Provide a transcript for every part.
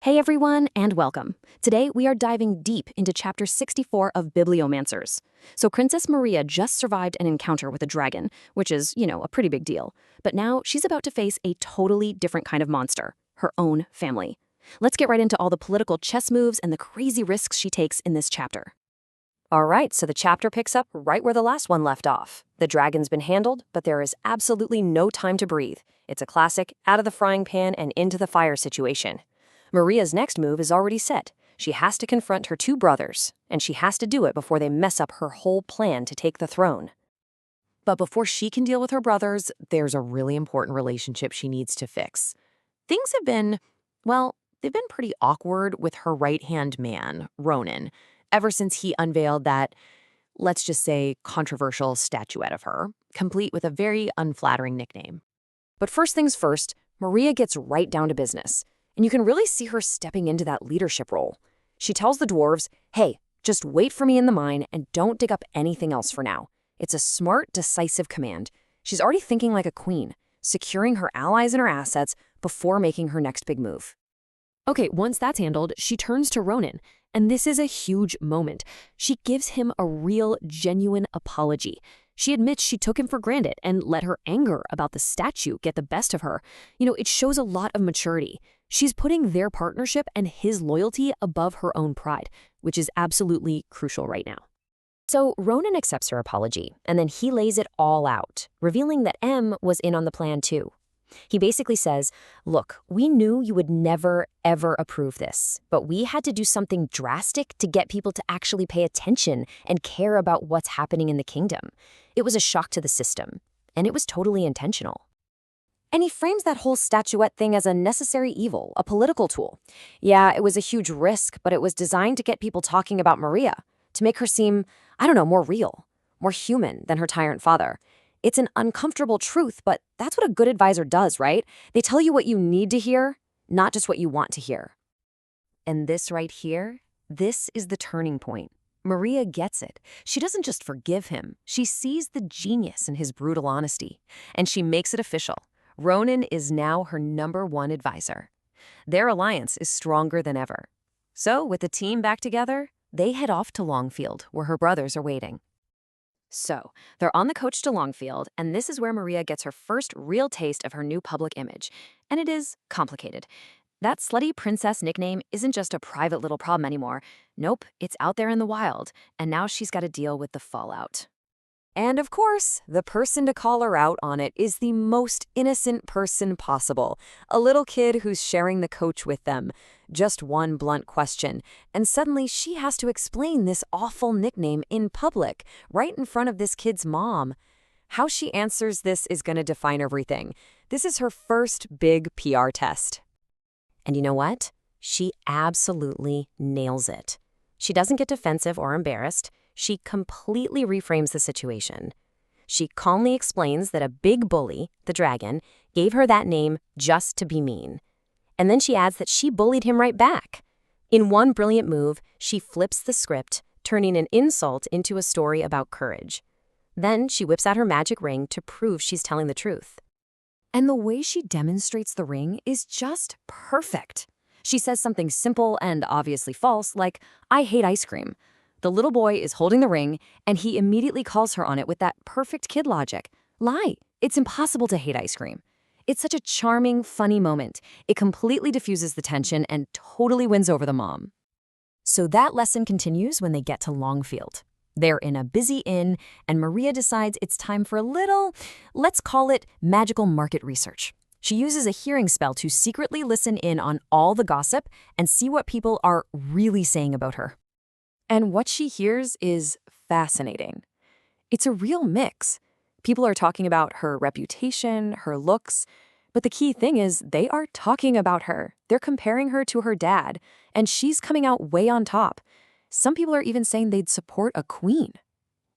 Hey everyone, and welcome. Today we are diving deep into chapter 64 of Bibliomancers. So Princess Maria just survived an encounter with a dragon, which is, a pretty big deal. But now she's about to face a totally different kind of monster, her own family. Let's get right into all the political chess moves and the crazy risks she takes in this chapter. All right, so the chapter picks up right where the last one left off. The dragon's been handled, but there is absolutely no time to breathe. It's a classic out of the frying pan and into the fire situation. Maria's next move is already set. She has to confront her two brothers, and she has to do it before they mess up her whole plan to take the throne. But before she can deal with her brothers, there's a really important relationship she needs to fix. Things have been, they've been pretty awkward with her right-hand man, Ronan, ever since he unveiled that, let's just say, controversial statuette of her, complete with a very unflattering nickname. But first things first, Maria gets right down to business. And you can really see her stepping into that leadership role. She tells the dwarves, hey, just wait for me in the mine and don't dig up anything else for now. It's a smart, decisive command. She's already thinking like a queen, securing her allies and her assets before making her next big move. Okay, once that's handled, she turns to Ronan, and this is a huge moment. She gives him a real, genuine apology. She admits she took him for granted and let her anger about the statue get the best of her. It shows a lot of maturity. She's putting their partnership and his loyalty above her own pride, which is absolutely crucial right now. So Ronan accepts her apology, and then he lays it all out, revealing that M was in on the plan too. He basically says, look, we knew you would never, ever approve this, but we had to do something drastic to get people to actually pay attention and care about what's happening in the kingdom. It was a shock to the system, and it was totally intentional. And he frames that whole statuette thing as a necessary evil, a political tool. Yeah, it was a huge risk, but it was designed to get people talking about Maria, to make her seem, more real, more human than her tyrant father. It's an uncomfortable truth, but that's what a good advisor does, right? They tell you what you need to hear, not just what you want to hear. And this right here, this is the turning point. Maria gets it. She doesn't just forgive him. She sees the genius in his brutal honesty, and she makes it official. Ronan is now her #1 advisor. Their alliance is stronger than ever. So, with the team back together, they head off to Longfield, where her brothers are waiting. So, they're on the coach to Longfield, and this is where Maria gets her first real taste of her new public image. And it is complicated. That slutty princess nickname isn't just a private little problem anymore. Nope, it's out there in the wild, and now she's got to deal with the fallout. And of course, the person to call her out on it is the most innocent person possible, a little kid who's sharing the coach with them. Just one blunt question, and suddenly she has to explain this awful nickname in public, right in front of this kid's mom. How she answers this is going to define everything. This is her first big PR test. And you know what? She absolutely nails it. She doesn't get defensive or embarrassed. She completely reframes the situation. She calmly explains that a big bully, the dragon, gave her that name just to be mean. And then she adds that she bullied him right back. In one brilliant move, she flips the script, turning an insult into a story about courage. Then she whips out her magic ring to prove she's telling the truth. And the way she demonstrates the ring is just perfect. She says something simple and obviously false, like, I hate ice cream. The little boy is holding the ring, and he immediately calls her on it with that perfect kid logic. Lie. It's impossible to hate ice cream. It's such a charming, funny moment. It completely diffuses the tension and totally wins over the mom. So that lesson continues when they get to Longfield. They're in a busy inn, and Maria decides it's time for a little, let's call it magical market research. She uses a hearing spell to secretly listen in on all the gossip and see what people are really saying about her. And what she hears is fascinating. It's a real mix. People are talking about her reputation, her looks, but the key thing is they are talking about her. They're comparing her to her dad, and she's coming out way on top. Some people are even saying they'd support a queen.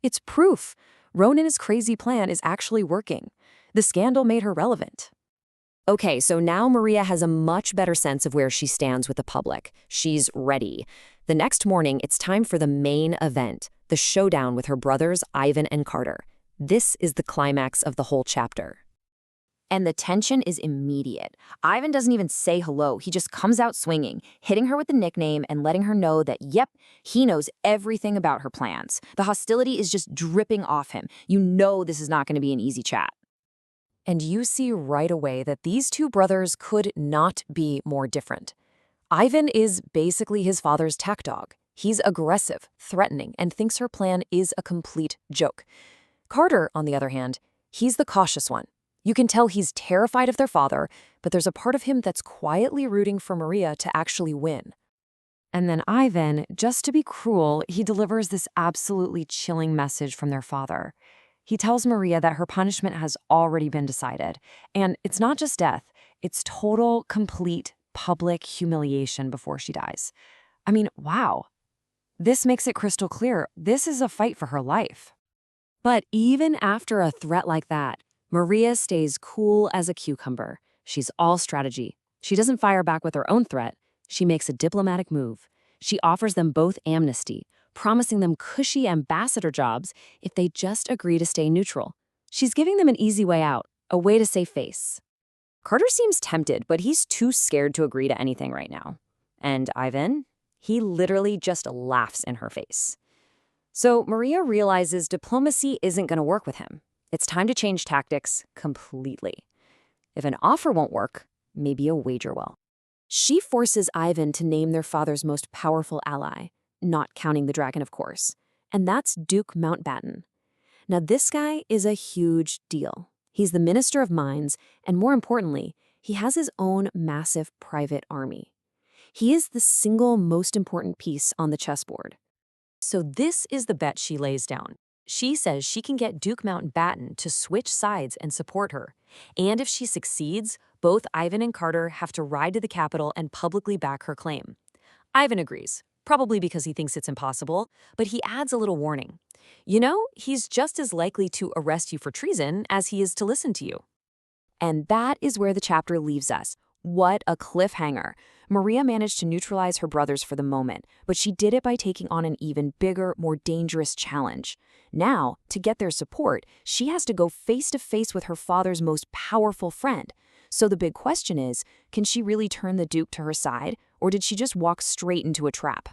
It's proof. Ronan's crazy plan is actually working. The scandal made her relevant. Okay, so now Maria has a much better sense of where she stands with the public. She's ready. The next morning, it's time for the main event, the showdown with her brothers, Ivan and Carter. This is the climax of the whole chapter. And the tension is immediate. Ivan doesn't even say hello. He just comes out swinging, hitting her with the nickname and letting her know that, yep, he knows everything about her plans. The hostility is just dripping off him. You know this is not going to be an easy chat. And you see right away that these two brothers could not be more different. Ivan is basically his father's tack dog. He's aggressive, threatening, and thinks her plan is a complete joke. Carter, on the other hand, he's the cautious one. You can tell he's terrified of their father, but there's a part of him that's quietly rooting for Maria to actually win. And then Ivan, just to be cruel, he delivers this absolutely chilling message from their father. He tells Maria that her punishment has already been decided, and it's not just death, it's total, complete, public humiliation before she dies. I mean, wow. This makes it crystal clear this is a fight for her life. But even after a threat like that, Maria stays cool as a cucumber. She's all strategy. She doesn't fire back with her own threat. She makes a diplomatic move. She offers them both amnesty, promising them cushy ambassador jobs if they just agree to stay neutral. She's giving them an easy way out, a way to save face. Carter seems tempted, but he's too scared to agree to anything right now. And Ivan, he literally just laughs in her face. So Maria realizes diplomacy isn't going to work with him. It's time to change tactics completely. If an offer won't work, maybe a wager will. She forces Ivan to name their father's most powerful ally, not counting the dragon, of course, and that's Duke Mountbatten. Now, this guy is a huge deal. He's the Minister of Mines, and more importantly, he has his own massive private army. He is the single most important piece on the chessboard. So this is the bet she lays down. She says she can get Duke Mountbatten to switch sides and support her. And if she succeeds, both Ivan and Carter have to ride to the capital and publicly back her claim. Ivan agrees, probably because he thinks it's impossible, but he adds a little warning. You know, he's just as likely to arrest you for treason as he is to listen to you. And that is where the chapter leaves us. What a cliffhanger. Maria managed to neutralize her brothers for the moment, but she did it by taking on an even bigger, more dangerous challenge. Now, to get their support, she has to go face to face with her father's most powerful friend. So the big question is, can she really turn the Duke to her side, or did she just walk straight into a trap?